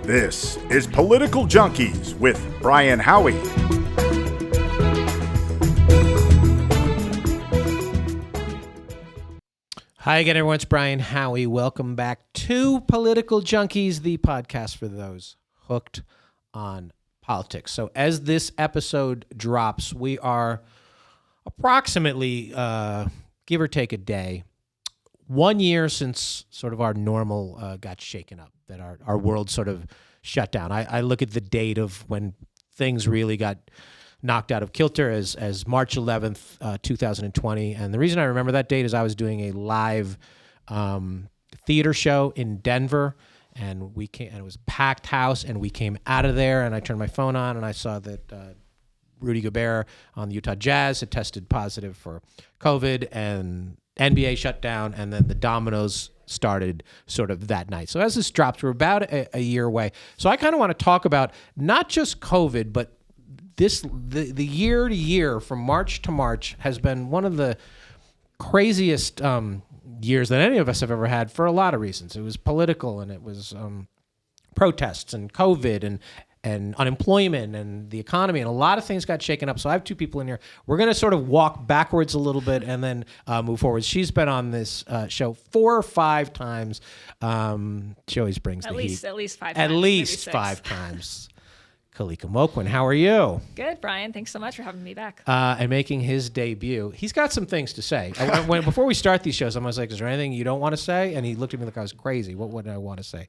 This is Political Junkeez with Brian Howie. Hi again, everyone. It's Brian Howie. Welcome back to Political Junkeez, the podcast for those hooked on politics. So as this episode drops, we are approximately, give or take a day, 1 year since sort of our normal got shaken up, that our world sort of shut down. I look at the date of when things really got knocked out of kilter as March 11th, 2020. And the reason I remember that date is I was doing a live theater show in Denver, and it was a packed house, and we came out of there, and I turned my phone on, and I saw that Rudy Gobert on the Utah Jazz had tested positive for COVID, and NBA shut down, and then the dominoes started sort of that night. So as this drops, we're about a year away. So I kind of want to talk about not just COVID, but the year to year, from March to March, has been one of the craziest years that any of us have ever had for a lot of reasons. It was political, and it was protests and COVID and unemployment and the economy, and a lot of things got shaken up. So I have two people in here. We're going to sort of walk backwards a little bit and then move forward. She's been on this show 4 or 5 times. She always brings the heat. At least 5 times. At least 5 times. Kalika Moquin, how are you? Good, Brian. Thanks so much for having me back. And making his debut. He's got some things to say. Before we start these shows, I was like, is there anything you don't want to say? And he looked at me like I was crazy. What would I want to say?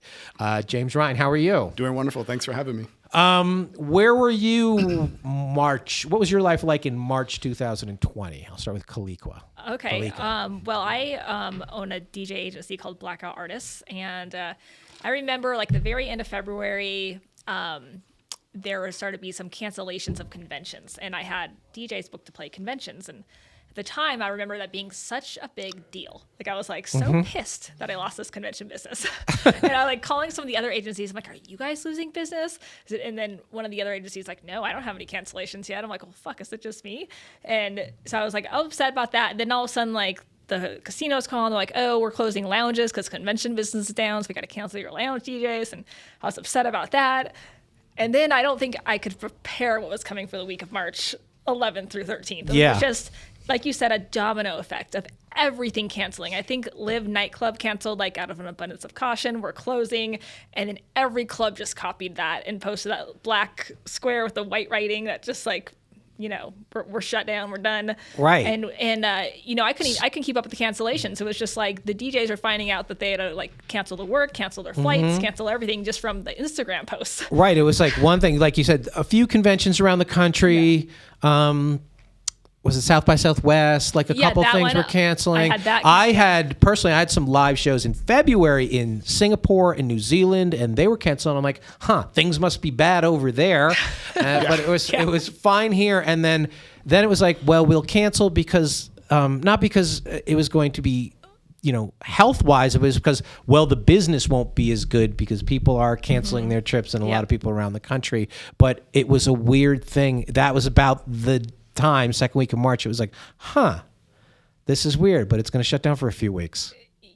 James Rhine, how are you? Doing wonderful. Thanks for having me. Where were you March? What was your life like in March 2020? I'll start with Kalika. Okay. Well, I own a DJ agency called Blackout Artists. And I remember like the very end of February, there started to be some cancellations of conventions, and I had DJs booked to play conventions. And at the time, I remember that being such a big deal. Like I was like so pissed that I lost this convention business. And I like calling some of the other agencies. I'm like, are you guys losing business? And then one of the other agencies like, no, I don't have any cancellations yet. I'm like, well, fuck, is it just me? And so I was like, I'm upset about that. And then all of a sudden, like, the casinos calling, they're like, oh, we're closing lounges because convention business is down, so we got to cancel your lounge DJs. And I was upset about that. And then I don't think I could prepare what was coming for the week of March 11th through 13th. It was just, like you said, a domino effect of everything canceling. I think Live nightclub canceled like out of an abundance of caution. We're closing. And then every club just copied that and posted that black square with the white writing that just like, you know, we're shut down, we're done. Right. And you know, I couldn't keep up with the cancellations. So it was just like the DJs are finding out that they had to like cancel the work, cancel their flights, cancel everything just from the Instagram posts. Right. It was like one thing, like you said, a few conventions around the country. Yeah. Was it South by Southwest? Like a couple things were canceling. I had some live shows in February in Singapore and New Zealand, and they were canceled. I'm like, things must be bad over there. But it was fine here. And then it was like, well, we'll cancel because not because it was going to be, you know, health-wise, it was because, well, the business won't be as good because people are canceling their trips and a lot of people around the country. But it was a weird thing. That was about the time, second week of March. It was like, this is weird, but it's going to shut down for a few weeks.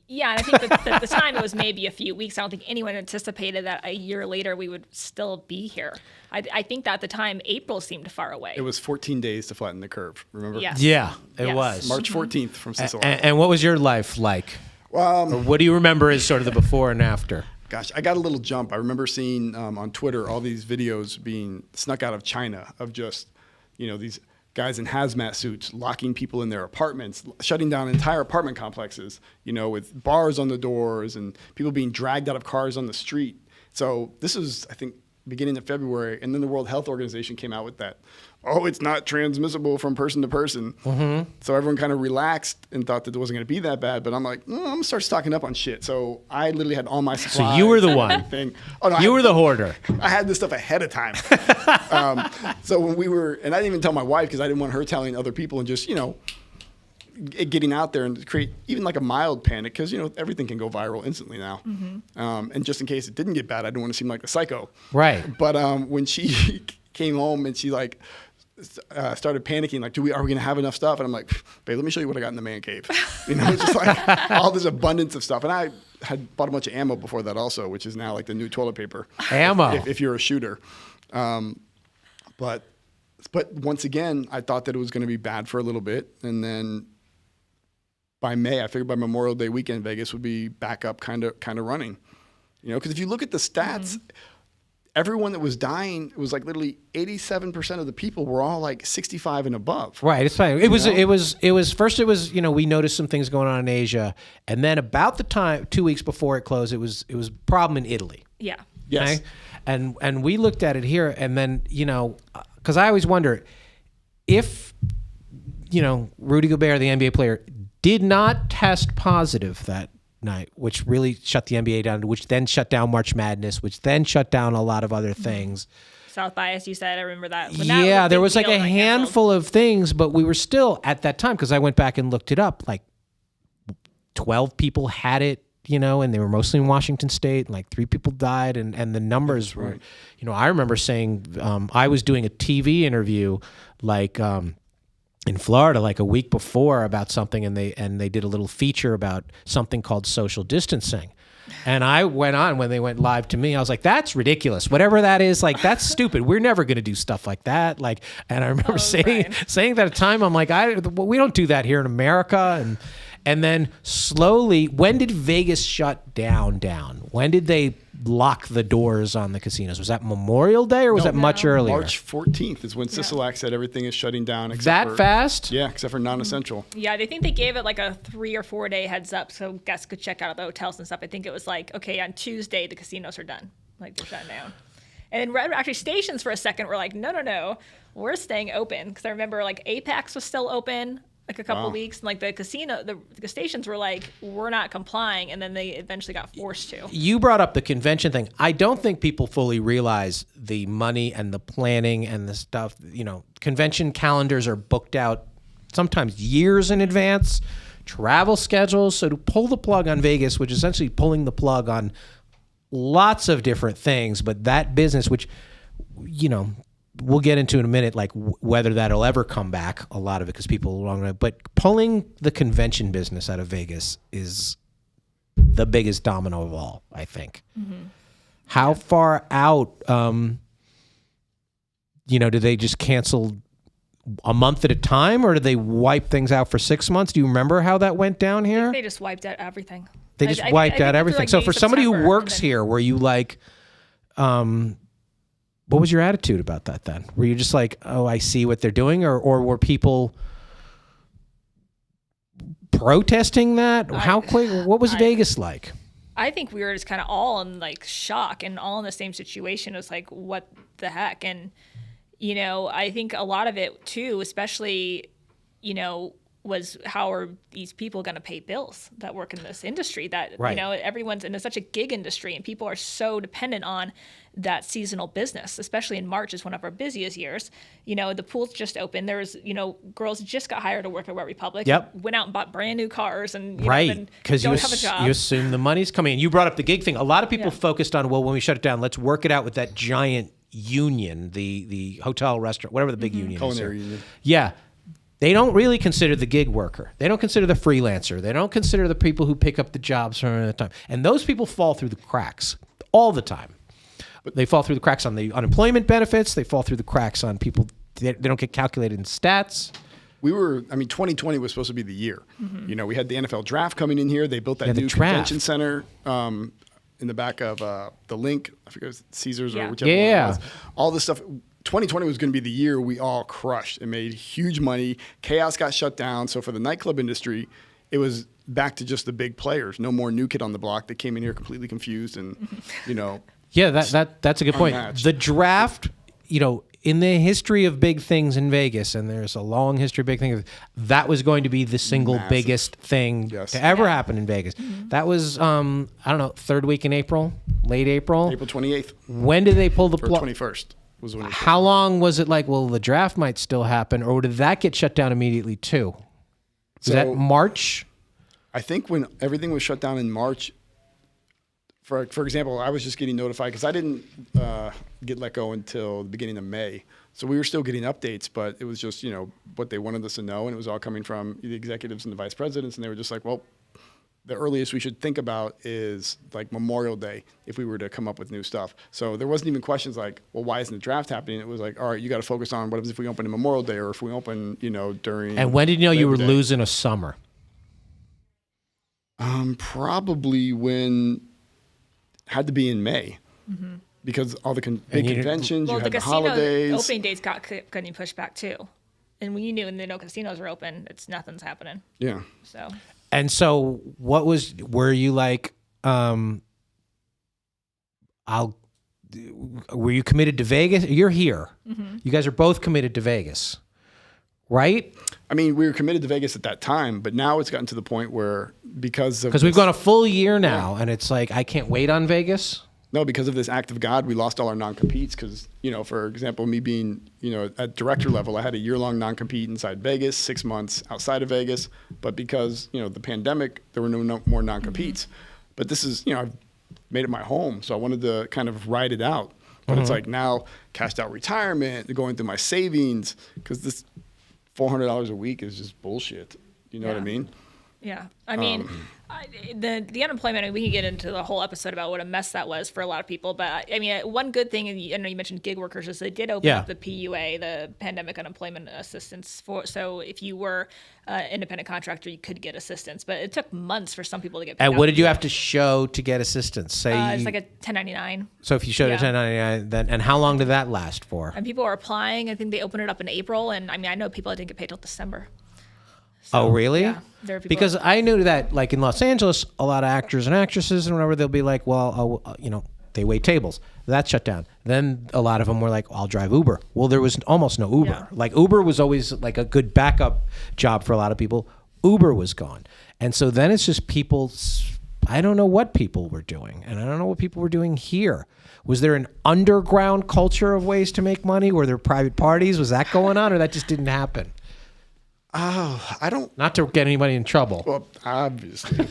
Yeah, and I think that at the time it was maybe a few weeks. I don't think anyone anticipated that a year later we would still be here. I think that at the time April seemed far away. It was 14 days to flatten the curve, remember? Yes. Yeah, it was. March 14th from Sicily. And what was your life like? Or what do you remember as sort of the before and after? Gosh, I got a little jump. I remember seeing on Twitter all these videos being snuck out of China of just, you know, these guys in hazmat suits locking people in their apartments, shutting down entire apartment complexes, you know, with bars on the doors and people being dragged out of cars on the street. So this was, I think, beginning of February. And then the World Health Organization came out with that, it's not transmissible from person to person. So everyone kind of relaxed and thought that it wasn't going to be that bad. But I'm like, I'm going to start stocking up on shit. So I literally had all my supplies. So you were the one. You were the hoarder. I had this stuff ahead of time. So when and I didn't even tell my wife because I didn't want her telling other people and just, you know, getting out there and create even like a mild panic because, you know, everything can go viral instantly now. And just in case it didn't get bad, I didn't want to seem like a psycho. Right. But when she came home and she like started panicking, like, are we going to have enough stuff? And I'm like, babe, let me show you what I got in the man cave. You know, it's just like all this abundance of stuff. And had bought a bunch of ammo before that also, which is now like the new toilet paper. Ammo. If you're a shooter. But once again, I thought that it was going to be bad for a little bit. And then by May, I figured by Memorial Day weekend, Vegas would be back up kind of running. Because if you look at the stats, everyone that was dying, it was like literally 87% of the people were all like 65 and above. Right. It's fine. It was first, we noticed some things going on in Asia. And then about the time, 2 weeks before it closed, it was a problem in Italy. Yeah. Yes. Okay? And we looked at it here, and then, because I always wonder if, Rudy Gobert, the NBA player, did not test positive that night, which really shut the NBA down, which then shut down March Madness, which then shut down a lot of other things. South by, as you said, I remember that. Yeah, there was like a handful of things, but we were still at that time, because I went back and looked it up, like 12 people had it, and they were mostly in Washington State, and like 3 people died, and the numbers were, I remember saying, I was doing a TV interview, like, in Florida, like a week before, about something, and they did a little feature about something called social distancing. And I went on, when they went live to me, I was like, that's ridiculous. Whatever that is, like, that's stupid. We're never going to do stuff like that. Like, and I remember saying that at the time, I'm like, we don't do that here in America. And then slowly, when did Vegas shut down? When did they lock the doors on the casinos? Was that Memorial Day, or was that much earlier? March 14th is when Sisolak said everything is shutting down. Fast? Yeah, except for non-essential. Yeah, they think they gave it like a 3 or 4 day heads up, so guests could check out of the hotels and stuff. I think it was like, okay, on Tuesday the casinos are done, like they're shutting down. And then actually stations for a second were like, no, we're staying open, because I remember like Apex was still open like a couple weeks, and like the stations were like, we're not complying, and then they eventually got forced to. You brought up the convention thing. I don't think people fully realize the money and the planning and the stuff. Convention calendars are booked out sometimes years in advance, travel schedules. So to pull the plug on Vegas, which is essentially pulling the plug on lots of different things, but that business, which, we'll get into in a minute, like whether that'll ever come back, a lot of it, because people long run. But pulling the convention business out of Vegas is the biggest domino of all, I think. Mm-hmm. How far out, do they just cancel a month at a time, or do they wipe things out for 6 months? Do you remember how that went down here? They just wiped out everything. They just wiped out everything. Like so for somebody who works then, here, were you like, what was your attitude about that then? Were you just like, oh, I see what they're doing? Or were people protesting that? How quick? What was Vegas like? I think we were just kind of all in like shock and all in the same situation. It was like, what the heck? And, I think a lot of it too, especially, was how are these people going to pay bills that work in this industry that, everyone's in such a gig industry, and people are so dependent on that seasonal business, especially in March is one of our busiest years. The pools just opened. There was, girls just got hired to work at Wet Republic. Yep. Went out and bought brand new cars and, because you assume the money's coming in. You brought up the gig thing. A lot of people focused on, when we shut it down, let's work it out with that giant union, the hotel, restaurant, whatever the big union Culinary is. union. Yeah. They don't really consider the gig worker. They don't consider the freelancer. They don't consider the people who pick up the jobs from the time. And those people fall through the cracks all the time. They fall through the cracks on the unemployment benefits. They fall through the cracks on people. They don't get calculated in stats. 2020 was supposed to be the year. Mm-hmm. We had the NFL draft coming in here. They built that new convention center in the back of the Link. I forget it was Caesars or whichever one it was. All this stuff. 2020 was going to be the year we all crushed and made huge money. Chaos got shut down. So for the nightclub industry, it was back to just the big players. No more new kid on the block that came in here completely confused and, Yeah, that's a good point. Unmatched. The draft, in the history of big things in Vegas, and there's a long history of big things, that was going to be the single biggest thing to ever happen in Vegas. Mm-hmm. That was, third week in April, late April? April 28th. When did they pull the plug? 21st. How long was it like, the draft might still happen, or did that get shut down immediately too? Was that March? I think when everything was shut down in March, for example, I was just getting notified because I didn't get let go until the beginning of May. So we were still getting updates, but it was just, what they wanted us to know, and it was all coming from the executives and the vice presidents, and they were just like, well, the earliest we should think about is like Memorial Day if we were to come up with new stuff. So there wasn't even questions like, well, why isn't the draft happening? It was like, all right, you got to focus on what happens if we open in Memorial Day or if we open, during. And when did you know you were Labor Day. losing a summer? Probably when had to be in May because all the big conventions, Well, you the had the casino holidays. opening dates got getting pushed back too. And when you knew no casinos were open, nothing's happening. Yeah. So. And so were you like, were you committed to Vegas? You're here. You guys are both committed to Vegas, right? I mean, we were committed to Vegas at that time, but now it's gotten to the point where because we've gone a full year now, and it's like I can't wait on Vegas. No, because of this act of God, we lost all our non-competes because, for example, me being, at director level, I had a year-long non-compete inside Vegas, 6 months outside of Vegas. But because, the pandemic, there were no more non-competes. But this is, I've made it my home, so I wanted to kind of ride it out. But it's like now cashed out retirement, going through my savings, because this $400 a week is just bullshit. You know what I mean? Yeah. I mean, the unemployment, we can get into the whole episode about what a mess that was for a lot of people. But I mean, one good thing, and I know you mentioned gig workers, is they did open up the PUA, the Pandemic Unemployment Assistance. So if you were an independent contractor, you could get assistance. But it took months for some people to get paid. And what did you have to show to get assistance? Say it's like a 1099. So if you showed a 1099, then and how long did that last for? And people were applying. I think they opened it up in April. And I mean, I know people that didn't get paid till December. So, oh, really? Yeah. There are people because I knew that, like in Los Angeles, a lot of actors and actresses and whatever, they'll be like, well, they wait tables. That shut down. Then a lot of them were like, I'll drive Uber. Well, there was almost no Uber. Yeah. Like Uber was always like a good backup job for a lot of people. Uber was gone. And so then it's just people, I don't know what people were doing. And I don't know what people were doing here. Was there an underground culture of ways to make money? Were there private parties? Was that going on, or that just didn't happen? Oh, I don't. Not to get anybody in trouble. Well, obviously.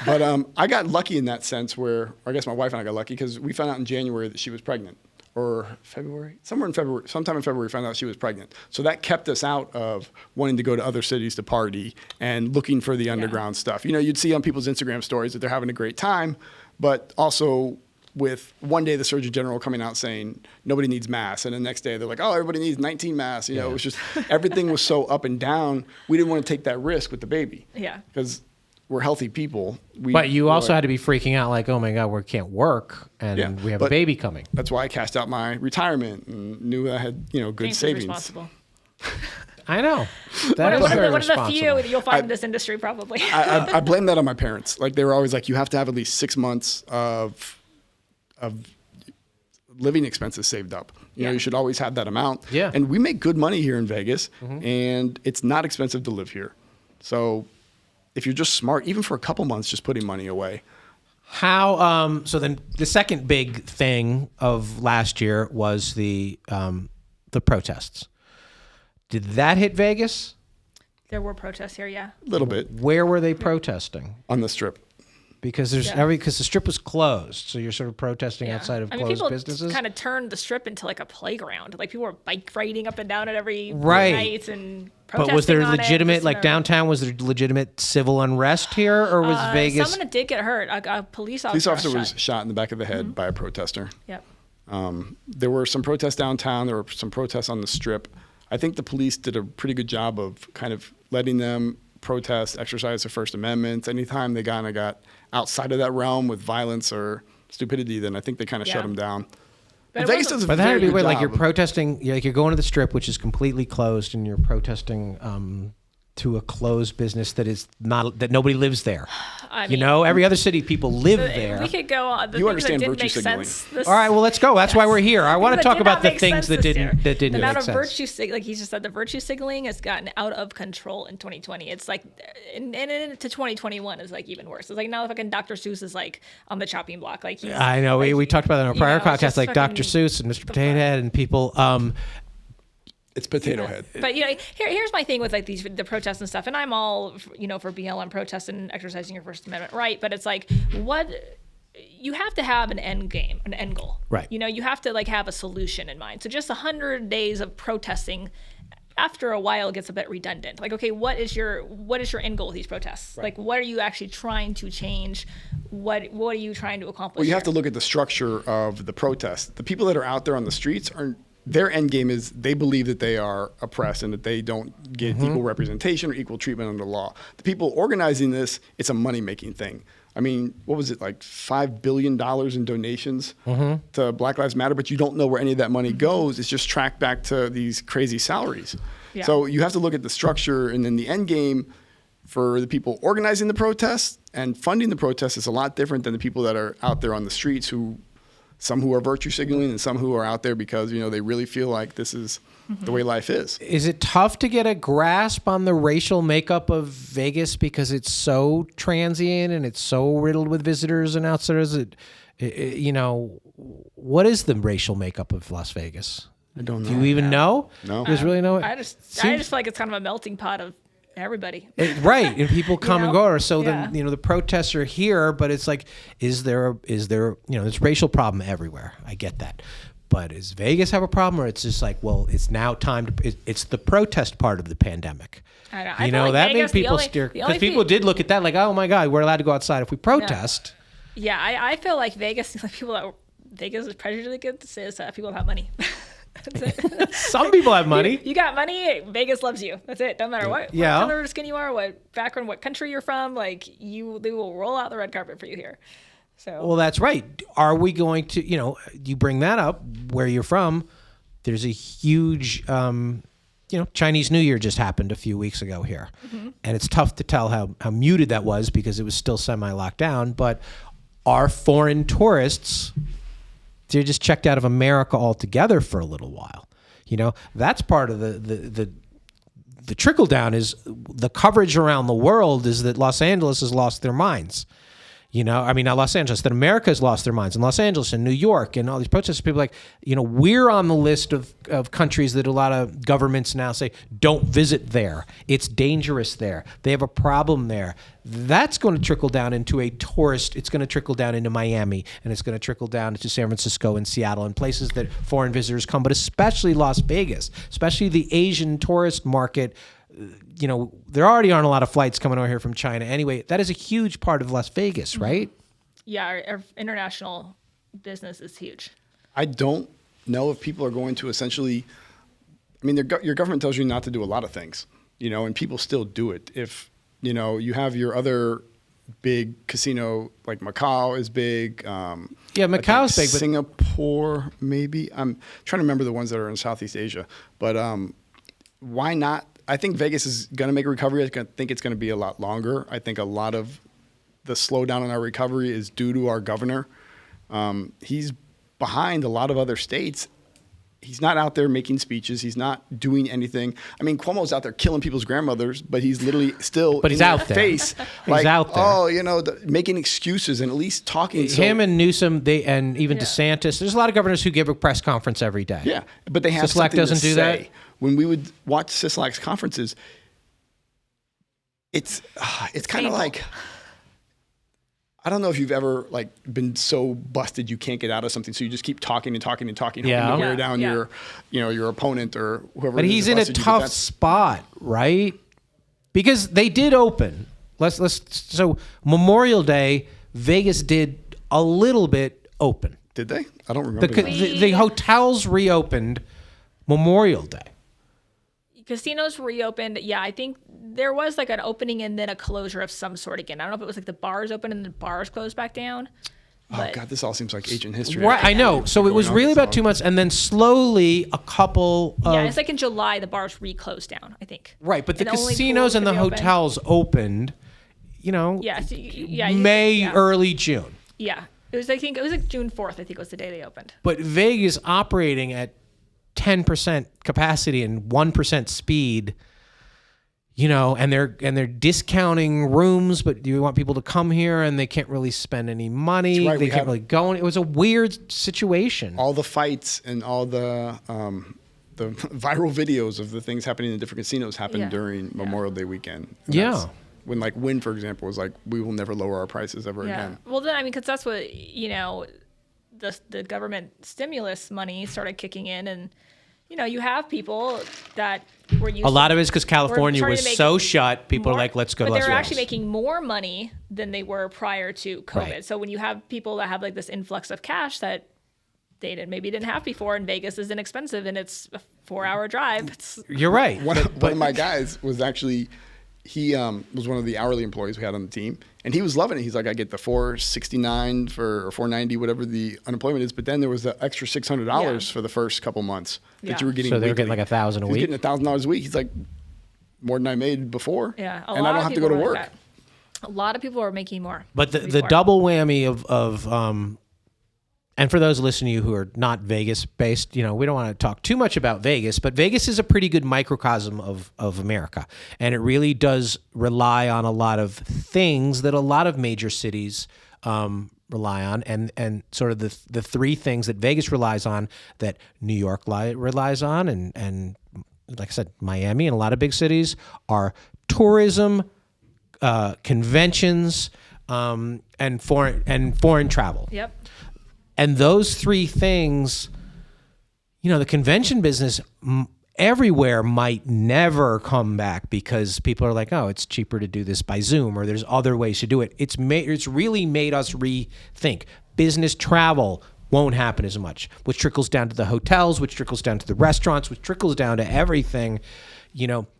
But I got lucky in that sense where, or I guess my wife and I got lucky because we found out in January that she was pregnant. Or February? Sometime in February, we found out she was pregnant. So that kept us out of wanting to go to other cities to party and looking for the underground stuff. You'd see on people's Instagram stories that they're having a great time, but also with one day the Surgeon General coming out saying nobody needs masks, and the next day they're like, oh, everybody needs 19 masks. It was just everything was so up and down. We didn't want to take that risk with the baby. Yeah. Because we're healthy people. But you also had to be freaking out like, oh my God, we can't work and we have a baby coming. That's why I cashed out my retirement and knew I had good James savings. Responsible. I know. One of the few you'll find in this industry probably. I blame that on my parents. Like they were always like, you have to have at least 6 months of living expenses saved up. You should always have that amount. Yeah. And we make good money here in Vegas, and it's not expensive to live here. So if you're just smart, even for a couple months, just putting money away. How? So then the second big thing of last year was the protests. Did that hit Vegas? There were protests here, yeah. A little bit. Where were they protesting? On the Strip. Because because the Strip was closed, so you're sort of protesting outside of closed businesses. People kind of turned the Strip into like a playground. Like people were bike riding up and down at every right. night and protesting. But was there on legitimate, like downtown? Was there legitimate civil unrest here, or was Vegas? Someone did get hurt. A police officer was shot in the back of the head by a protester. Yep. There were some protests downtown. There were some protests on the Strip. I think the police did a pretty good job of kind of letting them protest, exercise their First Amendment. Anytime they kind of got outside of that realm with violence or stupidity, then I think they kind of shut them down. But Vegas does a that very would be good weird. job. Like you're protesting, like you're going to the Strip, which is completely closed, and you're protesting to a closed business that is not, that nobody lives there. I mean, every other city people live there. We could go on. You understand virtue signaling. All right, well, let's go. That's why we're here. I want to talk about the things that didn't make sense. The amount of virtue, like he just said, the virtue signaling has gotten out of control in 2020. It's like, and into 2021 is like even worse. It's like now fucking Dr. Seuss is like on the chopping block. Like he's, I know we talked about that in our prior podcast, like Dr. Seuss and Mr. Potato Head and people. It's Potato Head. But here's my thing with like the protests and stuff, and I'm all for BLM protests and exercising your First Amendment right, but it's like you have to have an end game, an end goal, right? You have to like have a solution in mind. So just 100 days of protesting after a while it gets a bit redundant. Like, okay, what is your end goal with these protests? Right. Like, what are you actually trying to change? What are you trying to accomplish? Well, you have to look at the structure of the protest. The people that are out there on the streets their end game is they believe that they are oppressed and that they don't get equal representation or equal treatment under the law. The people organizing this, it's a money-making thing. I mean, what was it, like $5 billion in donations to Black Lives Matter, but you don't know where any of that money goes. It's just tracked back to these crazy salaries. Yeah. So you have to look at the structure, and then the end game for the people organizing the protests and funding the protests is a lot different than the people that are out there on the streets some who are virtue signaling and some who are out there because, they really feel like this is the way life is. Is it tough to get a grasp on the racial makeup of Vegas because it's so transient and it's so riddled with visitors and outsiders? What is the racial makeup of Las Vegas? I don't know. Do you even know? No. Do you really know it? I just feel like it's kind of a melting pot of everybody. Right. And people come and go. So Yeah. then, the protests are here, but it's like, is there, there's racial problem everywhere. I get that. But does Vegas have a problem, or it's just like, well, it's now time to, it's the protest part of the pandemic. I don't know. I feel like that Vegas, made people the steer, only because people did look at that like, oh my God, we're allowed to go outside if we protest. Yeah, I feel like Vegas, Vegas is prejudiced is people that have money. Some people have money. You got money, Vegas loves you. That's it. Don't matter what color of skin you are, what background, what country you're from. Like they will roll out the red carpet for you here. So. Well, that's right. Are we going to? You bring that up where you're from. There's a huge, Chinese New Year just happened a few weeks ago here, and it's tough to tell how muted that was because it was still semi-locked down. But our foreign tourists, they're just checked out of America altogether for a little while. That's part of the trickle down is the coverage around the world is that Los Angeles has lost their minds. Not Los Angeles, that America has lost their minds. In Los Angeles and New York and all these protests, people are like, we're on the list of countries that a lot of governments now say, don't visit there. It's dangerous there. They have a problem there. That's going to trickle down into a tourist. It's going to trickle down into Miami, and it's going to trickle down into San Francisco and Seattle and places that foreign visitors come, but especially Las Vegas, especially the Asian tourist market. There already aren't a lot of flights coming over here from China. Anyway, that is a huge part of Las Vegas, right? Yeah, our international business is huge. I don't know if people are going to essentially, your government tells you not to do a lot of things, and people still do it. If, you have your other big casino, like Macau is big. Macau is big. But Singapore, maybe. I'm trying to remember the ones that are in Southeast Asia. But why not? I think Vegas is going to make a recovery. I think it's going to be a lot longer. I think a lot of the slowdown in our recovery is due to our governor. He's behind a lot of other states. He's not out there making speeches. He's not doing anything. Cuomo's out there killing people's grandmothers, but he's literally still but he's in out their there. face. He's out there. Making excuses and at least talking. Him and Newsom, and even DeSantis. There's a lot of governors who give a press conference every day. Yeah, but they have Sisolak something doesn't to do say. that. When we would watch Sisolak's conferences, it's kind of like, I don't know if you've ever been so busted you can't get out of something, so you just keep talking and talking and talking, hoping to wear down your opponent or whoever. But he's in a tough spot, right? Because they did open. So Memorial Day, Vegas did a little bit open. Did they? I don't remember. The hotels reopened Memorial Day. Casinos reopened. Yeah, I think there was an opening and then a closure of some sort again. I don't know if it was the bars opened and the bars closed back down. Oh God, this all seems like ancient history. Right, I know. So it was really about 2 months, and then slowly a couple of... Yeah, it's in July the bars re-closed down, I think. Right, but the casinos and the hotels opened, May, early June. Yeah. It was June 4th, I think was the day they opened. But Vegas operating at 10% capacity and 1% speed, and they're discounting rooms, but you want people to come here and they can't really spend any money. Right, they can't really go. It was a weird situation. All the fights and all the viral videos of the things happening in different casinos happened during Memorial Day weekend. And when Wynn, for example, was we will never lower our prices ever again. Well, then, because that's what, the government stimulus money started kicking in, and you have people that A lot of it is because California was so shut. People are like, let's go to Las Vegas. But they're actually making more money than they were prior to COVID. Right. So when you have people that have like this influx of cash that they maybe didn't have before, and Vegas is inexpensive and it's a 4-hour drive. You're right. One of my guys was actually, he was one of the hourly employees we had on the team, and he was loving it. He's like, I get the $469 or $490, whatever the unemployment is, but then there was the extra $600 for the first couple months that you were getting. So they were getting like $1,000 a week. He's getting $1,000 a week. He's like, more than I made before. Yeah, and I don't have to go to work. A lot of people are making more. But the double whammy of and for those listening to you who are not Vegas based, we don't want to talk too much about Vegas, but Vegas is a pretty good microcosm of America. And it really does rely on a lot of things that a lot of major cities rely on. And sort of the three things that Vegas relies on that New York relies on and like I said, Miami and a lot of big cities are tourism, conventions, and foreign travel. Yep. And those three things, the convention business everywhere might never come back because people are like, oh, it's cheaper to do this by Zoom, or there's other ways to do it. It's really made us rethink. Business travel won't happen as much, which trickles down to the hotels, which trickles down to the restaurants, which trickles down to everything.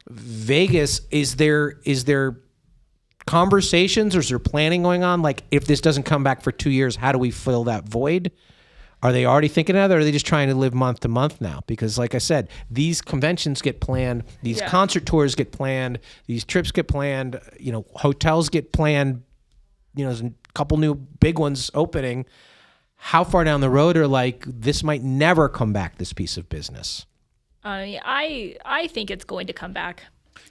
Vegas, is there conversations or is there planning going on? Like, if this doesn't come back for 2 years, how do we fill that void? Are they already thinking of that, or are they just trying to live month to month now? Because like I said, these conventions get planned, these concert tours get planned, these trips get planned, hotels get planned, there's a couple new big ones opening. How far down the road are like, this might never come back, this piece of business? I think it's going to come back.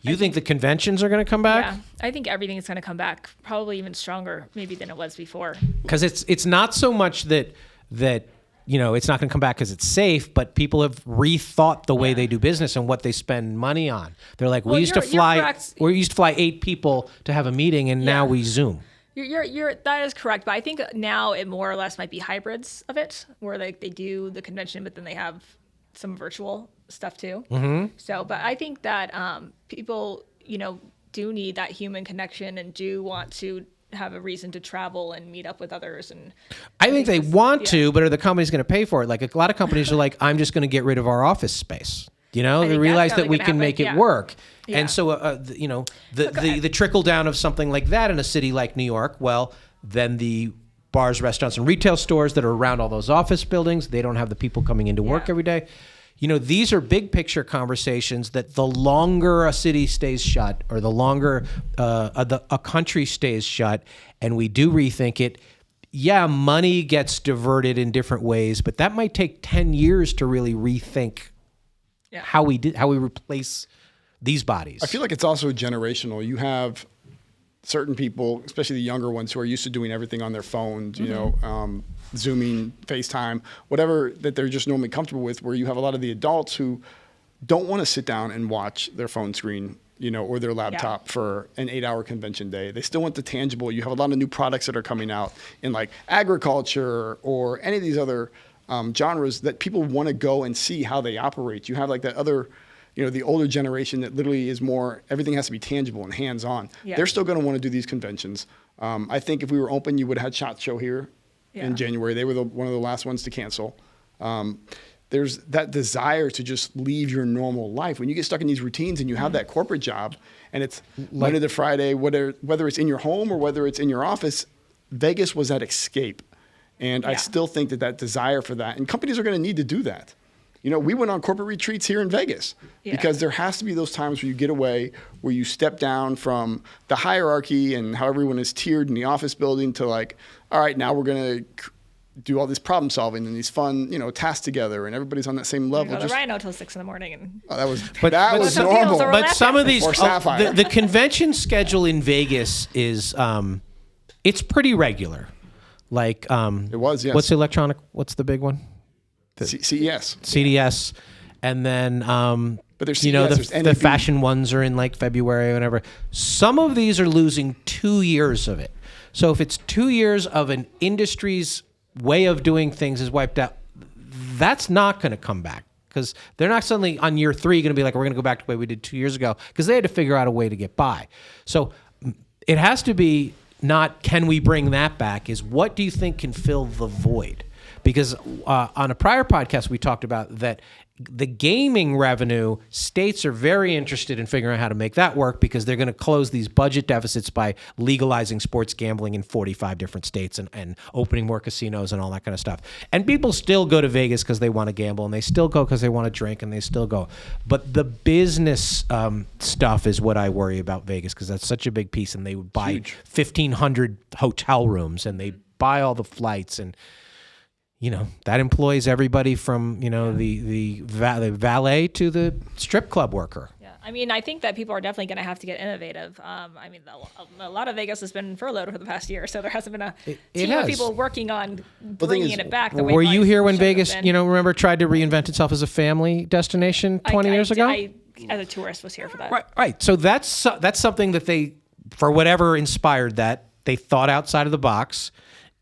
You think the conventions are going to come back? Yeah, I think everything is going to come back, probably even stronger maybe than it was before. Because it's not so much that it's not going to come back because it's safe, but people have rethought the way they do business and what they spend money on. They're like, we used to fly 8 people to have a meeting, and now we Zoom. That is correct, but I think now it more or less might be hybrids of it, where they do the convention, but then they have some virtual stuff too. Mm-hmm. So, but I think that people, do need that human connection and do want to have a reason to travel and meet up with others. And I think they want to, but are the companies going to pay for it? Like, a lot of companies are like, I'm just going to get rid of our office space. They realize that we can make it work. Yeah. And so, the trickle down of something like that in a city like New York, well, then the bars, restaurants, and retail stores that are around all those office buildings, they don't have the people coming into work every day. These are big picture conversations that the longer a city stays shut, or the longer a country stays shut, and we do rethink it, money gets diverted in different ways, but that might take 10 years to really rethink how we replace these bodies. I feel like it's also generational. You have certain people, especially the younger ones, who are used to doing everything on their phones, Zooming, FaceTime, whatever that they're just normally comfortable with, where you have a lot of the adults who don't want to sit down and watch their phone screen, or their laptop for an 8-hour convention day. They still want the tangible. You have a lot of new products that are coming out in like agriculture or any of these other genres that people want to go and see how they operate. You have like that other, the older generation that literally is more, everything has to be tangible and hands-on. Yeah. They're still going to want to do these conventions. I think if we were open, you would have had SHOT Show here in January. They were one of the last ones to cancel. There's that desire to just leave your normal life. When you get stuck in these routines and you have that corporate job and it's Monday to Friday, whether it's in your home or whether it's in your office, Vegas was that escape. And I still think that desire for that, and companies are going to need to do that. We went on corporate retreats here in Vegas because there has to be those times where you get away, where you step down from the hierarchy and how everyone is tiered in the office building to like, all right, now we're going to do all this problem solving and these fun, tasks together, and everybody's on that same level. Go to Rhino till 6 a.m. and that was normal. But some of these, the convention schedule in Vegas is, it's pretty regular. Like, it was, yes. What's the big one? CES. CDS. And then, but there's CES, the fashion ones are in like February or whatever. Some of these are losing 2 years of it. So if it's 2 years of an industry's way of doing things is wiped out, that's not going to come back. because they're not suddenly on year 3 going to be like, we're going to go back to the way we did 2 years ago, because they had to figure out a way to get by. So it has to be not can we bring that back, is what do you think can fill the void? Because on a prior podcast, we talked about that the gaming revenue, states are very interested in figuring out how to make that work, because they're going to close these budget deficits by legalizing sports gambling in 45 different states and opening more casinos and all that kind of stuff. And people still go to Vegas because they want to gamble, and they still go because they want to drink, and they still go. But the business stuff is what I worry about Vegas, because that's such a big piece, and they would buy 1,500 hotel rooms, and they buy all the flights, and that employs everybody from, the valet to the strip club worker. Yeah. I mean, I think that people are definitely going to have to get innovative. A lot of Vegas has been furloughed for the past year, so there hasn't been a team of people working on bringing it back. Were you here when Vegas, remember, tried to reinvent itself as a family destination 20 years ago? I, as a tourist, was here for that. Right. So that's something that they, for whatever inspired that, they thought outside of the box.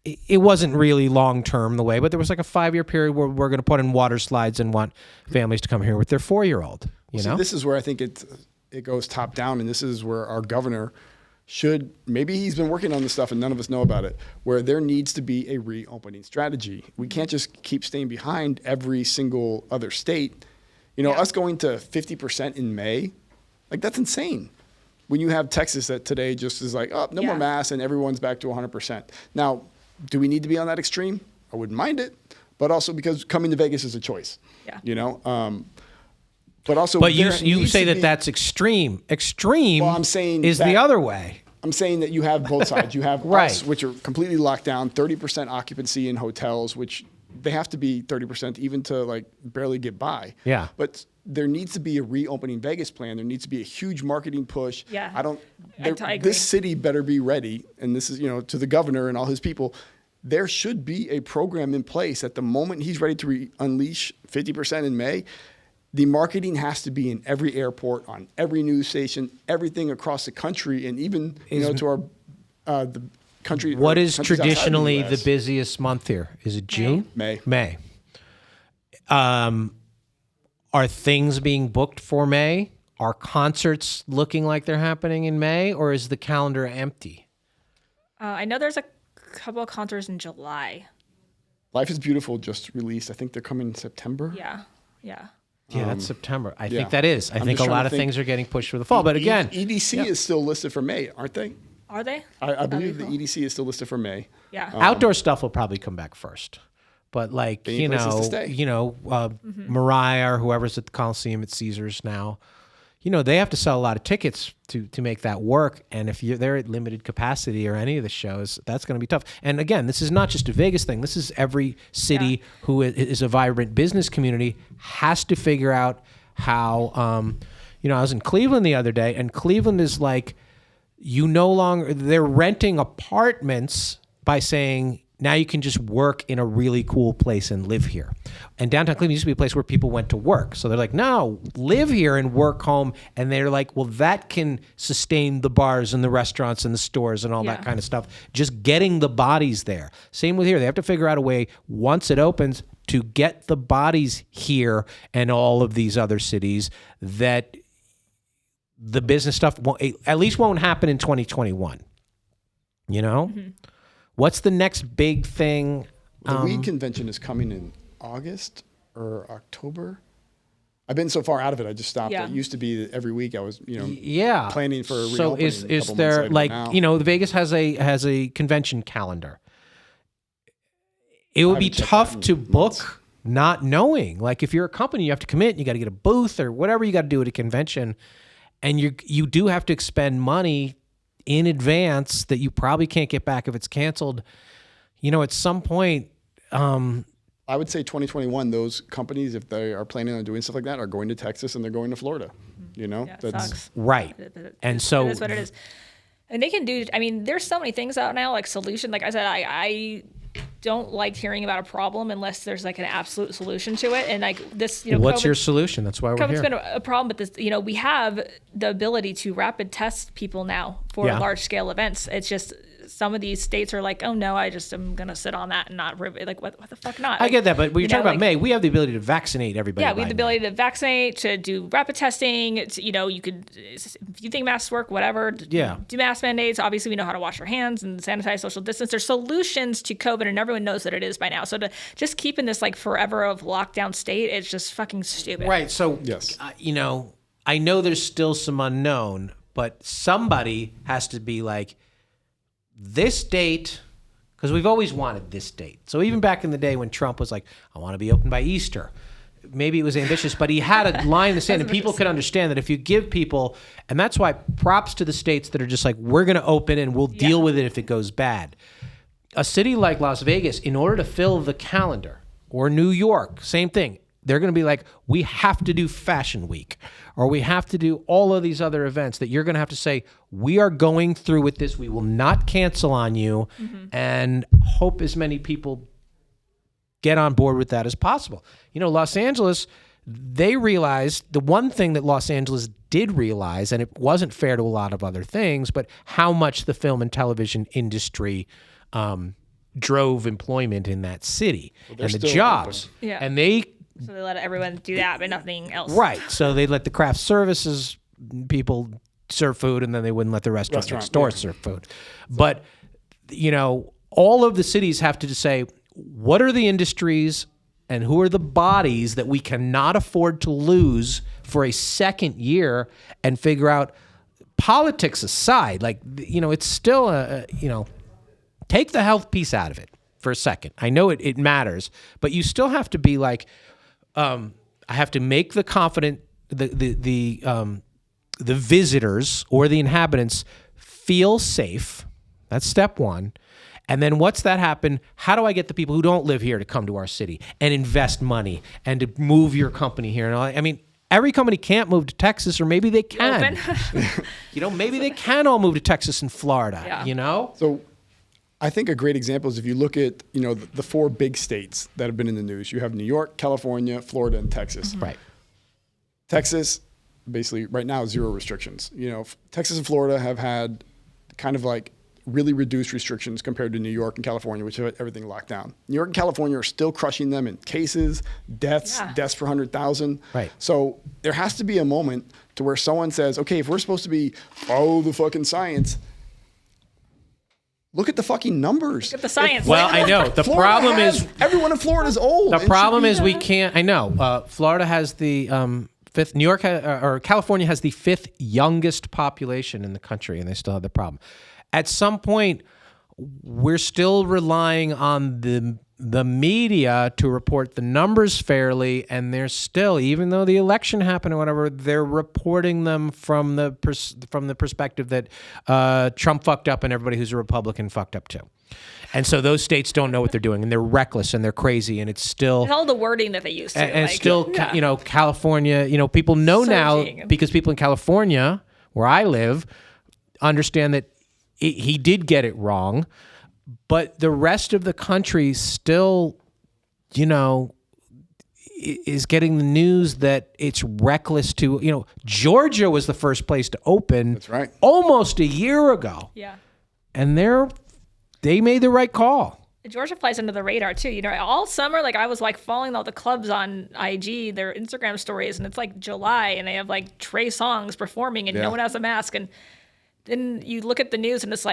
It wasn't really long-term the way, but there was like a 5-year period where we're going to put in water slides and want families to come here with their 4-year-old, know? This is where I think it goes top down, and this is where our governor should, maybe he's been working on this stuff and none of us know about it, where there needs to be a reopening strategy. We can't just keep staying behind every single other state. Us going to 50% in May, like that's insane. When you have Texas that today just is like, no more masks and everyone's back to 100%. Now, do we need to be on that extreme? I wouldn't mind it, but also because coming to Vegas is a choice. Yeah. But also, but you say that that's extreme. Extreme. Well, I'm saying is the other way. I'm saying that you have both sides. You have us, which are completely locked down, 30% occupancy in hotels, which they have to be 30% even to like barely get by. Yeah. But there needs to be a reopening Vegas plan. There needs to be a huge marketing push. Yeah. I agree. agree. This city better be ready. And this is, to the governor and all his people, there should be a program in place at the moment he's ready to unleash 50% in May. The marketing has to be in every airport, on every news station, everything across the country, and even, to our, the country. What is traditionally the the busiest month here? Is it June? May. Are things being booked for May? Are concerts looking like they're happening in May, or is the calendar empty? I know there's a couple of concerts in July. Life is Beautiful just released. I think they're coming in September. Yeah. Yeah, that's September. I think that is. I think a lot of things are getting pushed for the fall. But again, EDC is still listed for May, aren't they? Are they? I believe the EDC is still listed for May. Yeah. Outdoor stuff will probably come back first. But like, Mariah or whoever's at the Coliseum at Caesars now, they have to sell a lot of tickets to make that work. And if they're at limited capacity or any of the shows, that's going to be tough. And again, this is not just a Vegas thing. This is every city who is a vibrant business community has to figure out how, I was in Cleveland the other day, and Cleveland is like, they're renting apartments by saying, now you can just work in a really cool place and live here. And downtown Cleveland used to be a place where people went to work. So they're like, no, live here and work home. And they're like, well, that can sustain the bars and the restaurants and the stores and all that kind of stuff. Just getting the bodies there. Same with here. They have to figure out a way, once it opens, to get the bodies here and all of these other cities that the business stuff at least won't happen in 2021. Mm-hmm. What's the next big thing? The weed convention is coming in August or October. I've been so far out of it, I just stopped. Yeah. It used to be every week I was, planning for a reopening. So is there like, Vegas has a convention calendar. It would be tough to book not knowing. Like if you're a company, you have to commit, you got to get a booth or whatever you got to do at a convention. And you do have to expend money in advance that you probably can't get back if it's canceled. At some point, I would say 2021, those companies, if they are planning on doing stuff like that, are going to Texas and they're going to Florida. That's sucks. Right. And so it is what it is. And they can do, there's so many things out now, like solution. Like I said, I don't like hearing about a problem unless there's like an absolute solution to it. And like this, what's COVID, your solution? That's why we're COVID's here. been a problem, but this, we have the ability to rapid test people now for large scale events. It's just some of these states are like, oh no, I just am gonna sit on that and not like what the fuck not. I get that, but when you're talking about like, May, we have the ability to vaccinate everybody. Yeah, we have the ability to vaccinate, to do rapid testing. You could, if you think masks work, whatever. Do mask mandates. Obviously, we know how to wash our hands and sanitize, social distance. There's solutions to COVID, and everyone knows that it is by now. So to just keep in this like forever of lockdown state, it's just fucking stupid. Right. So Yes. I know there's still some unknown, but somebody has to be like, this date, because we've always wanted this date. So even back in the day when Trump was like, I want to be open by Easter, maybe it was ambitious, but he had a line in the sand, and people could understand that if you give people, and that's why props to the states that are just like, we're going to open and we'll deal with it if it goes bad. A city like Las Vegas, in order to fill the calendar, or New York, same thing. They're going to be like, we have to do Fashion Week, or we have to do all of these other events that you're going to have to say, we are going through with this. We will not cancel on you, and hope as many people get on board with that as possible. Los Angeles, they realized the one thing that Los Angeles did realize, and it wasn't fair to a lot of other things, but how much the film and television industry drove employment in that city and the jobs. Open. Yeah. And so they let everyone do that, but nothing else. Right. So they let the craft services people serve food, and then they wouldn't let the restaurant next door serve food. But, all of the cities have to just say, what are the industries and who are the bodies that we cannot afford to lose for a second year, and figure out, politics aside, like, it's still take the health piece out of it for a second. I know it matters, but you still have to be like, I have to make the the visitors or the inhabitants feel safe. That's step one. And then once that happen, how do I get the people who don't live here to come to our city and invest money and to move your company here? And I mean, every company can't move to Texas, or maybe they can. Maybe they can all move to Texas and Florida. So I think a great example is if you look at, the four big states that have been in the news. You have New York, California, Florida, and Texas. Right. Texas, basically right now, 0 restrictions. Texas and Florida have had kind of like really reduced restrictions compared to New York and California, which have everything locked down. New York and California are still crushing them in cases, deaths per 100,000. Right. So there has to be a moment to where someone says, okay, if we're supposed to follow the fucking science, look at the fucking numbers. Look at the science. Well, I know. The problem is everyone in Florida is old. The problem is we can't. I know. Florida has the fifth. New York or California has the 5th youngest population in the country, and they still have the problem. At some point, we're still relying on the media to report the numbers fairly, and they're still, even though the election happened or whatever, they're reporting them from the perspective that Trump fucked up and everybody who's a Republican fucked up too. And so those states don't know what they're doing, and they're reckless and they're crazy, and it's still all the wording that they used to. And still, California. People know now because people in California, where I live, understand that he did get it wrong, but the rest of the country still, is getting the news that it's reckless to. Georgia was the first place to open. That's right. Almost a year ago. Yeah. And they made the right call. Georgia flies under the radar too. All summer, I was following all the clubs on IG, their Instagram stories, and it's July, and they have Trey Songz performing, and no one has a mask, and then you look at the news, and it's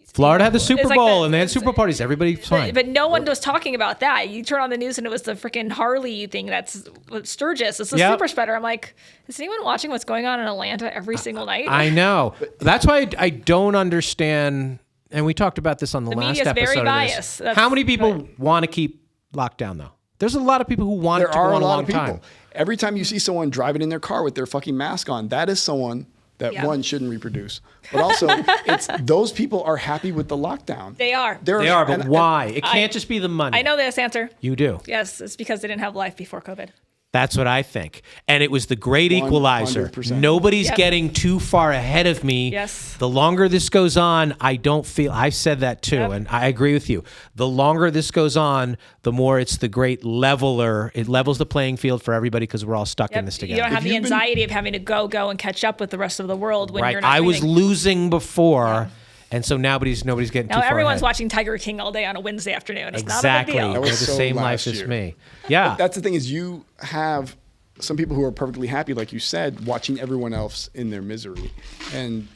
Florida had the Super Bowl, and they had Super Bowl parties. Everybody's fine. But no one was talking about that. You turn on the news, and it was the freaking Harley thing. That's Sturgis. It's the super spreader. I'm like, is anyone watching what's going on in Atlanta every single night? I know. That's why I don't understand. And we talked about this on the last episode. Very biased. How many people want to keep locked down, though? There's a lot of people who want it to go on a long time. Every time you see someone driving in their car with their fucking mask on, that is someone that one shouldn't reproduce. But also, it's those people are happy with the lockdown. They are. They are, but why? It can't just be the money. I know this answer. You do. Yes, it's because they didn't have life before COVID. That's what I think. And it was the great equalizer. 100%. Nobody's getting too far ahead of me. Yes. The longer this goes on, I don't feel, I've said that too, and I agree with you. The longer this goes on, the more it's the great leveler. It levels the playing field for everybody because we're all stuck in this together. You don't have the anxiety of having to go and catch up with the rest of the world when you're not I was losing before. And so nobody's getting Now too far everyone's ahead. watching Tiger King all day on a Wednesday afternoon. It's Exactly. not a big They're deal. the so same last life as year. me. Yeah. That's the thing is you have some people who are perfectly happy, like you said, watching everyone else in their misery. And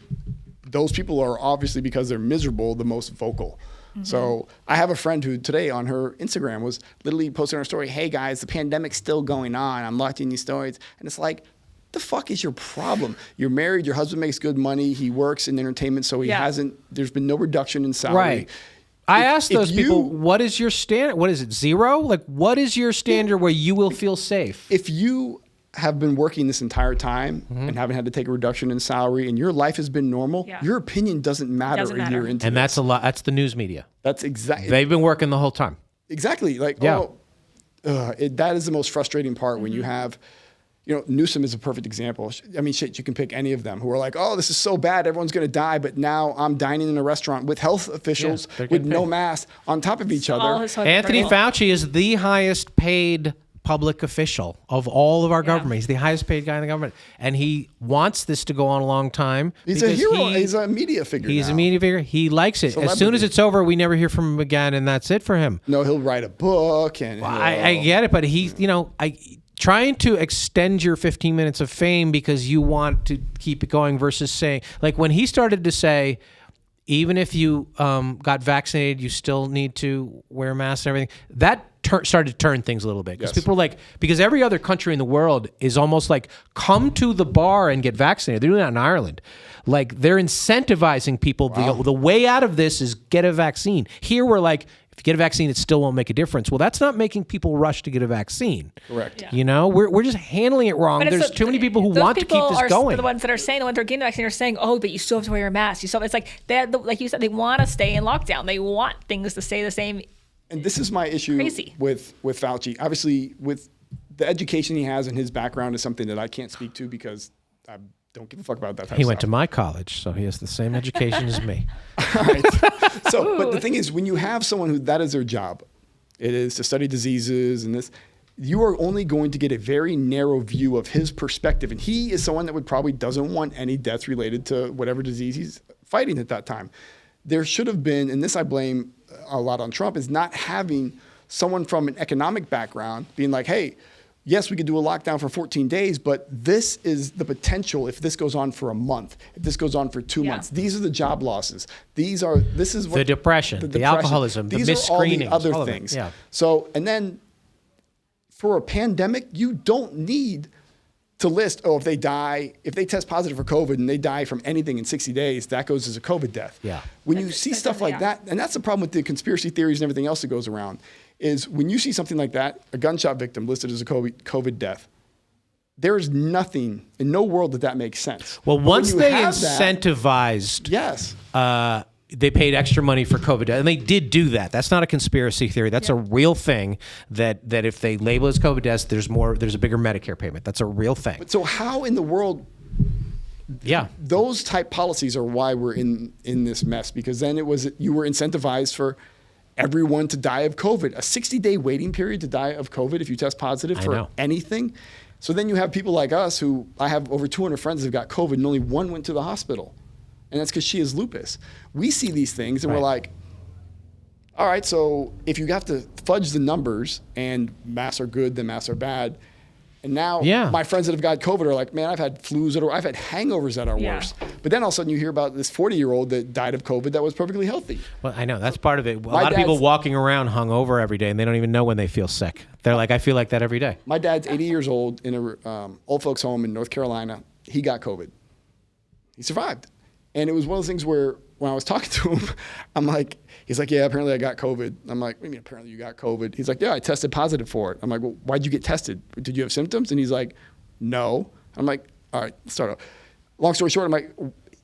those people are obviously, because they're miserable, the most vocal. So I have a friend who today on her Instagram was literally posting her story, hey guys, the pandemic's still going on. I'm watching these stories. And it's like, the fuck is your problem? You're married, your husband makes good money, he works in entertainment, so there's been no reduction in salary. Right. I asked those people, what is your standard? What is it, 0? Like, what is your standard where you will feel safe? If you have been working this entire time and haven't had to take a reduction in salary and your life has been normal, your opinion doesn't matter Doesn't a matter. year into And this. that's a lot. That's the news media. That's exactly. They've been working the whole time. Exactly. Like, Yeah. that is the most frustrating part when you have, Newsom is a perfect example. I mean, shit, you can pick any of them who are like, oh, this is so bad, everyone's going to die. But now I'm dining in a restaurant with health officials they're with getting no paid. mask on top of each All other. his Anthony hypocrisy. Fauci is the highest paid public official of all of our government. He's the highest paid guy in the government. And he wants this to go on a long time. He's a because hero. He's a media figure. He's now. a media figure. He likes it. As soon as Celebrity. it's over, we never hear from him again, and that's it for him. No, he'll write a book and I get it, but he's, trying to extend your 15 minutes of fame because you want to keep it going versus saying, like when he started to say, even if you got vaccinated, you still need to wear masks and everything. That started to turn things a little bit because people are like, because every other country in the world is almost like, come to the bar and get vaccinated. They're doing that in Ireland. Like they're incentivizing people. The way out of this is get a vaccine. Here we're like, if you get a vaccine, it still won't make a difference. Well, that's not making people rush to get a vaccine. Correct. Yeah. We're just handling it wrong. But it's There's too many people who those want to keep people this are going. The ones that are saying, the ones that are getting the vaccine are saying, oh, but you still have to wear your mask. It's like like you said, they want to stay in lockdown. They want things to stay the same. And this is my issue Crazy. with Fauci. Obviously, with the education he has and his background is something that I can't speak to because I don't give a fuck about that type He of went to stuff. my college, so he has the same education as me. All right. So, but the thing is, when you have someone who that is their job, it is to study diseases and this, you are only going to get a very narrow view of his perspective. And he is someone that would probably doesn't want any deaths related to whatever disease he's fighting at that time. There should have been, and this I blame a lot on Trump, is not having someone from an economic background being like, hey, yes, we could do a lockdown for 14 days, but this is the potential if this goes on for a month, if this goes on for 2 months. These are the job losses. This is what The depression, the alcoholism, the These are all the misscreenings, other all of it. things. Yeah. So, and then for a pandemic, you don't need to list, if they test positive for COVID and they die from anything in 60 days, that goes as a COVID death. Yeah. When you see stuff like that, and that's the problem with the conspiracy theories and everything else that goes around, is when you see something like that, a gunshot victim listed as a COVID death, there's nothing in no world that makes sense. Well, But once when you they have incentivized, yes. they paid extra money for COVID, and they did do that. That's not a conspiracy theory. That's a real thing. That if they label it as COVID deaths, there's a bigger Medicare payment. That's a real thing. So how in the world? Yeah. Those type policies are why we're in this mess, because then you were incentivized for everyone to die of COVID, a 60-day waiting period to die of COVID if you test positive for anything. So then you have people like us who, I have over 200 friends that have got COVID and only one went to the hospital. And that's because she has lupus. We see these things and we're like, all right, so if you have to fudge the numbers and masks are good, then masks are bad. And now my friends that have got COVID are like, man, I've had flus, I've had hangovers that are worse. But then all of a sudden you hear about this 40-year-old that died of COVID that was perfectly healthy. Well, I know. That's part of it. A lot of people walking around hungover every day, and they don't even know when they feel sick. They're like, I feel like that every day. My dad's 80 years old in a old folks home in North Carolina. He got COVID. He survived. And it was one of those things where when I was talking to him, I'm like, he's like, yeah, apparently I got COVID. I'm like, what do you mean apparently you got COVID? He's like, yeah, I tested positive for it. I'm like, well, why'd you get tested? Did you have symptoms? And he's like, no. I'm like, all right, let's start off. Long story short, I'm like,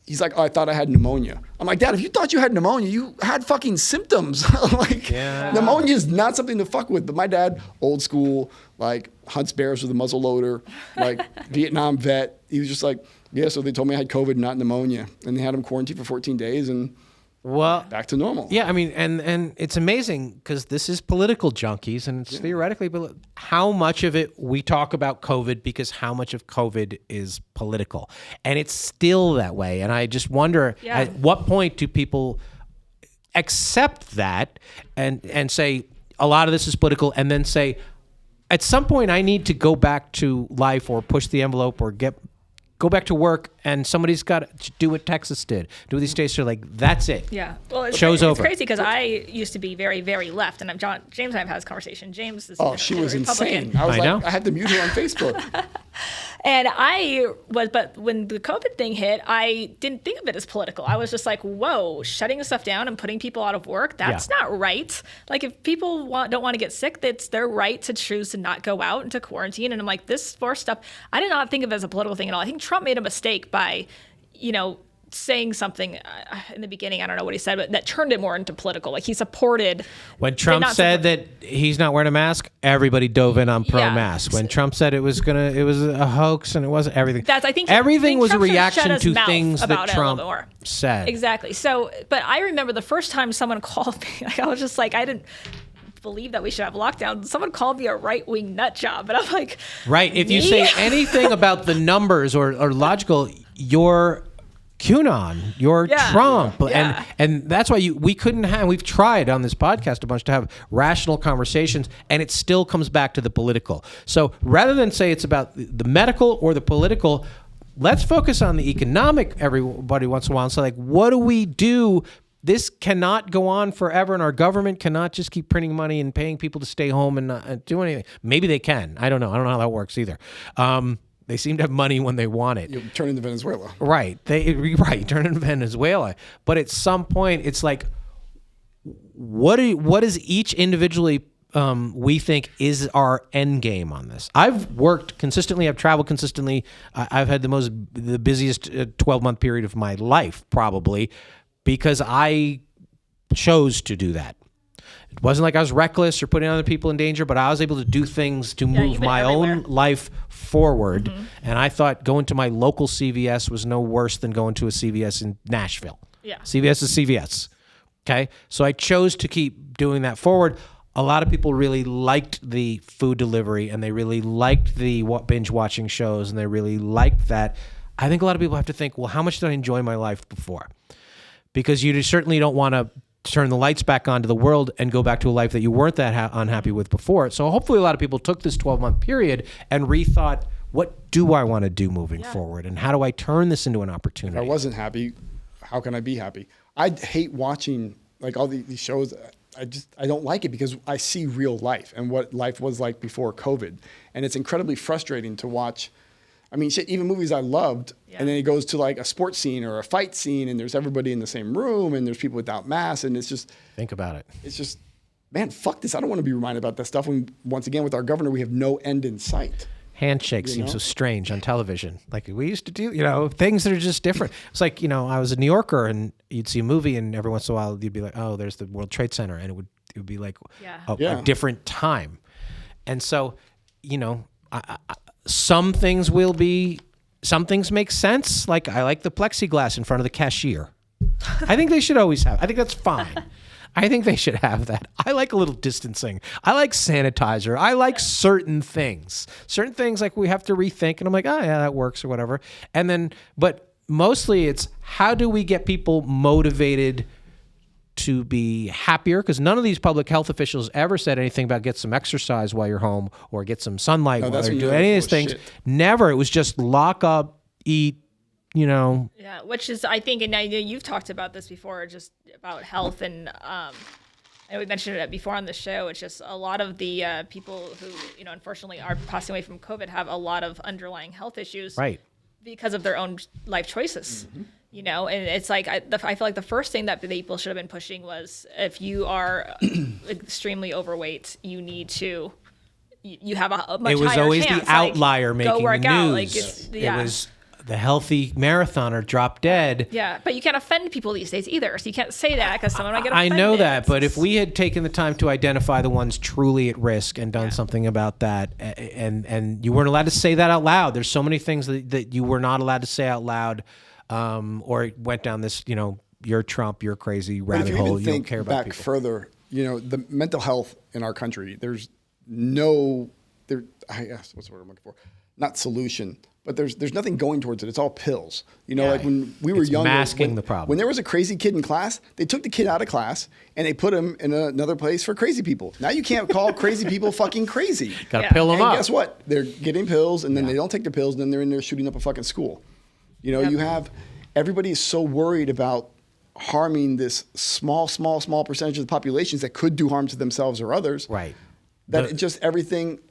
he's like, oh, I thought I had pneumonia. I'm like, Dad, if you thought you had pneumonia, you had fucking symptoms. Like, pneumonia is not something to fuck with. But my dad, old school, like hunts bears with a muzzle loader, like Vietnam vet. He was just like, yeah, so they told me I had COVID, not pneumonia. And they had him quarantined for 14 days. And Well, back to normal. Yeah, I mean, and it's amazing because this is political junkies, and it's theoretically, but how much of it we talk about COVID because how much of COVID is political, and it's still that way. And I just wonder at what point do people accept that and say a lot of this is political, and then say at some point I need to go back to life or push the envelope or go back to work, and somebody's got to do what Texas did. Do what these states are like, that's it. Yeah. Well, it's over. crazy because I used to be very, very left, and James and I have had this conversation. James is she was Republican. insane. I had to mute her on Facebook. And but when the COVID thing hit, I didn't think of it as political. I was just like, whoa, shutting the stuff down and putting people out of work, that's not right. Like, if people don't want to get sick, it's their right to choose to not go out into quarantine. And I'm like, this forced stuff, I did not think of it as a political thing at all. I think Trump made a mistake by, saying something in the beginning, I don't know what he said, but that turned it more into political. Like, he supported. When Trump said that he's not wearing a mask, everybody dove in on pro-mask. When Trump said it was a hoax and it wasn't everything. Everything was a reaction to things that Trump said. Exactly. So, but I remember the first time someone called me, I was just like, I didn't believe that we should have lockdown. Someone called me a right-wing nut job, and I'm like, right. If you say anything about the numbers or logical, you're QAnon, you're Trump, and that's why we couldn't have. We've tried on this podcast a bunch to have rational conversations, and it still comes back to the political. So rather than say it's about the medical or the political, let's focus on the economic. Everybody once in a while, and say, like, what do we do? This cannot go on forever, and our government cannot just keep printing money and paying people to stay home and not do anything. Maybe they can. I don't know. I don't know how that works either. They seem to have money when they want it. You turn into Venezuela. Right. Turn into Venezuela. But at some point, it's like, what is each individually we think is our end game on this? I've worked consistently. I've traveled consistently. I've had the busiest 12-month period of my life, probably, because I chose to do that. It wasn't like I was reckless or putting other people in danger, but I was able to do things to move my own life forward. Mm-hmm. And I thought going to my local CVS was no worse than going to a CVS in Nashville. Yeah. CVS is CVS. Okay. So I chose to keep doing that forward. A lot of people really liked the food delivery, and they really liked the binge watching shows, and they really liked that. I think a lot of people have to think, well, how much did I enjoy my life before? Because you certainly don't want to turn the lights back on to the world and go back to a life that you weren't that unhappy with before. So hopefully a lot of people took this 12-month period and rethought, what do I want to do moving forward? And how do I turn this into an opportunity? If I wasn't happy, how can I be happy? I hate watching like all these shows. I don't like it because I see real life and what life was like before COVID. And it's incredibly frustrating to watch. I mean, shit, even movies I loved, and then it goes to like a sports scene or a fight scene, and there's everybody in the same room, and there's people without masks, and it's just... Think about it. It's just, man, fuck this. I don't want to be reminded about that stuff when, once again, with our governor, we have no end in sight. Handshake seems so strange on television. Like we used to do, things that are just different. It's like, I was a New Yorker, and you'd see a movie, and every once in a while, you'd be like, oh, there's the World Trade Center, and it would be like a different time. And so, some things make sense. Like I like the plexiglass in front of the cashier. I think they should always have. I think that's fine. I think they should have that. I like a little distancing. I like sanitizer. I like certain things. Certain things like we have to rethink, and I'm like, oh yeah, that works or whatever. And then, but mostly it's how do we get people motivated to be happier? Because none of these public health officials ever said anything about get some exercise while you're home or get some sunlight or do any of these things. Shit. Never. It was just lock up, eat, Yeah, which is, I think, and now you've talked about this before, just about health, and we mentioned it before on the show. It's just a lot of the people who, unfortunately are passing away from COVID have a lot of underlying health issues, right? Because of their own life choices. Mm-hmm. And it's like, I feel like the first thing that the people should have been pushing was, if you are extremely overweight, you need to, you have a much higher chance. It was always the outlier making go work the news. Out. It was the healthy marathoner dropped dead. Yeah, but you can't offend people these days either. So you can't say that because someone might get offended. I know that, but if we had taken the time to identify the ones truly at risk and done something about that, and you weren't allowed to say that out loud. There's so many things that you were not allowed to say out loud. Or it went down this, you're Trump, you're crazy, But if rabbit you hole. even You don't think care about back people. further, the mental health in our country, there's I guess what's the word I'm looking for? Not solution, but there's nothing going towards it. It's all pills. Like when we were It's younger, masking the problem. When there was a crazy kid in class, they took the kid out of class and they put him in another place for crazy people. Now you can't call crazy people fucking crazy. Got to pill them And up. guess what? They're getting pills, and then they don't take the pills, and then they're in there shooting up a fucking school. You have everybody is so worried about harming this small percentage of the populations that could do harm to themselves or others. Right. That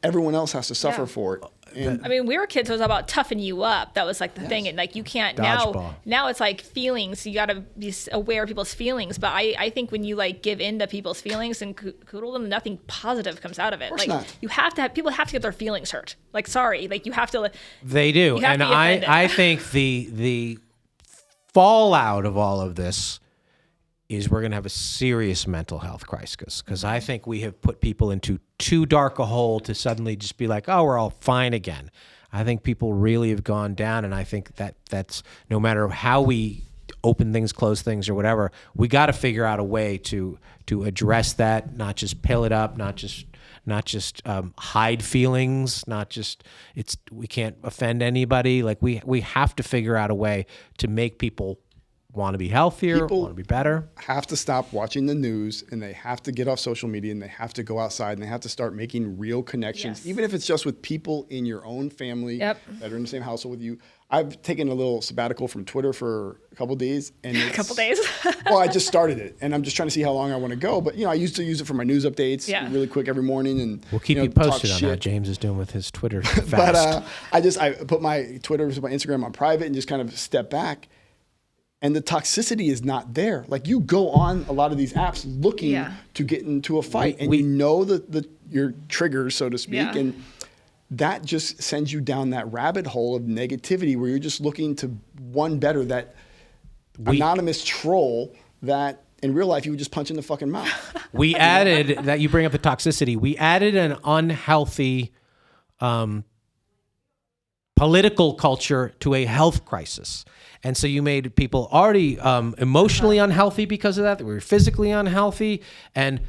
everyone else has to suffer for it. And I mean, we were kids. It was about toughen you up. That was like the thing, and like you can't Dodgeball. now. It's like feelings. You got to be aware of people's feelings. But I think when you like give in to people's feelings and coodle them, nothing positive comes out of it. course Like not. you have to have people have to get their feelings hurt. Like sorry, like you have to. They do. You have And to be offended. I think the fallout of all of this is we're going to have a serious mental health crisis, because I think we have put people into too dark a hole to suddenly just be like, oh, we're all fine again. I think people really have gone down, and I think that's no matter how we open things, close things, or whatever, we got to figure out a way to address that, not just pill it up, not just hide feelings, we can't offend anybody. Like we have to figure out a way to make people want to be healthier, want to be better. have to stop watching the news, and they have to get off social media, and they have to go outside, and they have to start making real connections, Yes. even if it's just with people in your own family Yep. that are in the same household with you. I've taken a little sabbatical from Twitter for a couple of days, and A couple days. well, I just started it, and I'm just trying to see how long I want to go. But I used to use it for my news updates, really quick every morning, and We'll keep you talk posted on how shit. James is doing with his Twitter fast. But I put my Twitter, my Instagram on private, and just kind of step back. And the toxicity is not there. Like you go on a lot of these apps looking to get into a fight, and you know your triggers, so to speak, and that just sends you down that rabbit hole of negativity where you're just looking to one better that anonymous troll that in real life you would just punch in the fucking mouth. We added that you bring up the toxicity. We added an unhealthy political culture to a health crisis. And so you made people already emotionally unhealthy because of that. They were physically unhealthy. And,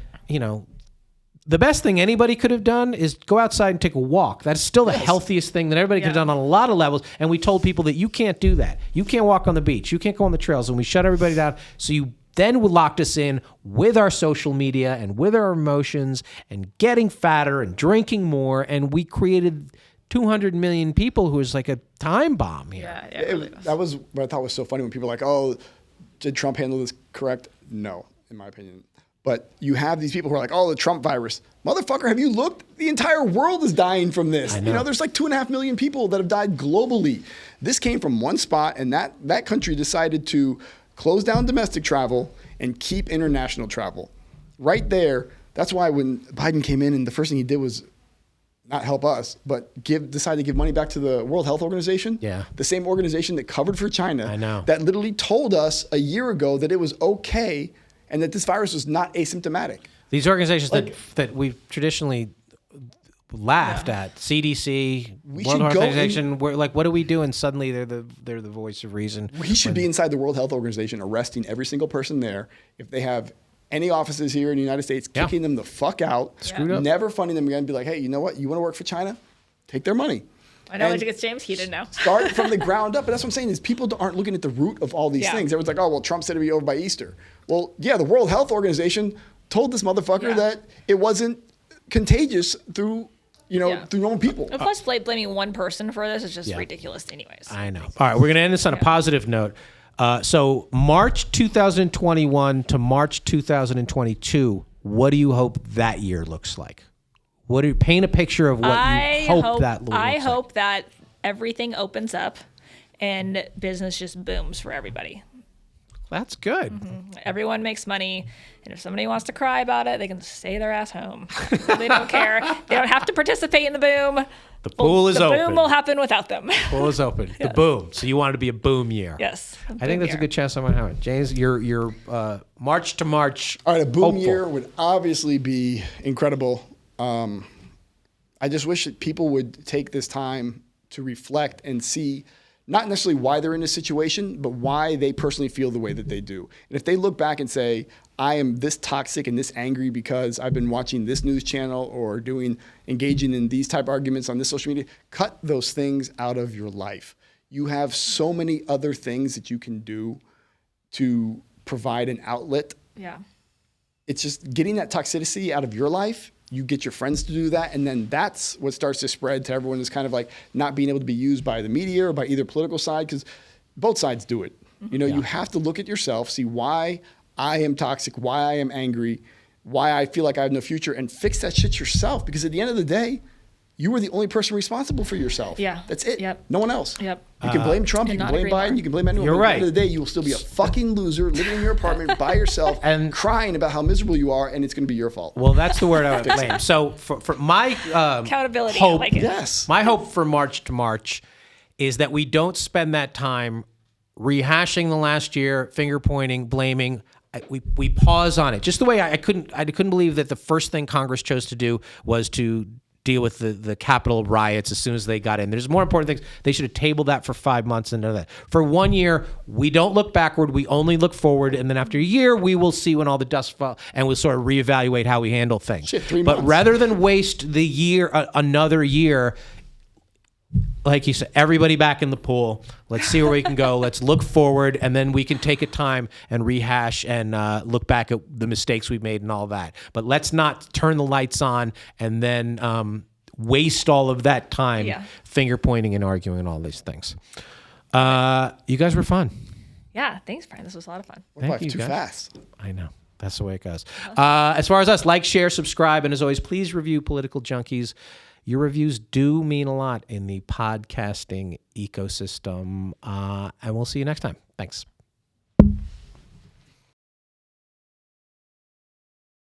the best thing anybody could have done is go outside and take a walk. That's still the healthiest thing that everybody could have done on a lot of levels. And we told people that you can't do that. You can't walk on the beach. You can't go on the trails. And we shut everybody down. So you then locked us in with our social media and with our emotions and getting fatter and drinking more. And we created 200 million people who was like a time bomb here. Yeah, it really was. That was what I thought was so funny when people were like, oh, did Trump handle this correct? No, in my opinion. But you have these people who are like, oh, the Trump virus. Motherfucker, have you looked? The entire world is dying from this. I know. There's like 2.5 million people that have died globally. This came from one spot, and that country decided to close down domestic travel and keep international travel. Right there, that's why when Biden came in and the first thing he did was not help us, but decide to give money back to the World Health Organization. Yeah. The same organization that covered for China. I know. That literally told us a year ago that it was okay and that this virus was not asymptomatic. These organizations that we've traditionally laughed at, CDC, World should Health go Organization, we're like, what do we do? And suddenly they're the voice of reason. We should be inside the World Health Organization arresting every single person there. If they have any offices here in the United States, kicking them the fuck out, Screwed up. never funding them again, be like, hey, you know what? You want to work for China? Take their money. I know And it gets James heated now. Start from the ground up. But that's what I'm saying is people aren't looking at the root of all these things. Everyone's like, oh, well, Trump said it'd be over by Easter. Well, yeah, the World Health Organization told this motherfucker that it wasn't contagious through normal people. And plus, blaming one person for this is just ridiculous anyways. I know. All right, we're going to end this on a positive note. So March 2021 to March 2022, what do you hope that year looks like? Paint a picture of what you hope that looks like. I hope that everything opens up and business just booms for everybody. That's good. Everyone makes money, and if somebody wants to cry about it, they can stay their ass home. They don't care. They don't have to participate in the boom. The pool is open. The boom will happen without them. Pool is open. The boom. So you want it to be a boom year. Yes. I think that's a good chance I'm going to have it. James, your March to March. All right, a boom hopeful. year would obviously be incredible. I just wish that people would take this time to reflect and see not necessarily why they're in this situation, but why they personally feel the way that they do. And if they look back and say, I am this toxic and this angry because I've been watching this news channel or engaging in these type of arguments on this social media, cut those things out of your life. You have so many other things that you can do to provide an outlet. Yeah. It's just getting that toxicity out of your life. You get your friends to do that, and then that's what starts to spread to everyone. Is kind of like not being able to be used by the media or by either political side, because both sides do it. You know, you have to look at yourself, see why I am toxic, why I am angry, why I feel like I have no future, and fix that shit yourself. Because at the end of the day, you were the only person responsible for yourself. Yeah. That's it. Yep. No one else. Yep. You can blame Trump, you can blame Biden, you can blame anyone. You're but right. At the end of the day, you will still be a fucking loser living in your apartment by yourself and crying about how miserable you are, and it's going to be your fault. Well, that's the word I would blame. So for my Accountability. hope, I like it. Yes. my hope for March to March is that we don't spend that time rehashing the last year, finger pointing, blaming. We pause on it. Just the way I couldn't believe that the first thing Congress chose to do was to deal with the Capitol riots as soon as they got in. There's more important things. They should have tabled that for 5 months and done that. For 1 year, we don't look backward. We only look forward. And then after a year, we will see when all the dust falls and we'll sort of reevaluate how we handle things. Shit, 3 but months. rather than waste the year, another year, like you said, everybody back in the pool. Let's see where we can go. Let's look forward, and then we can take a time and rehash and look back at the mistakes we've made and all that. But let's not turn the lights on and then waste all of that time finger pointing and arguing and all these things. You guys were fun. Yeah. Thanks, Brian. This was a lot of fun. Thank you, Too guys. fast. I know. That's the way it goes. As far as us, like, share, subscribe, and as always, please review Political Junkeez. Your reviews do mean a lot in the podcasting ecosystem. And we'll see you next time. Thanks.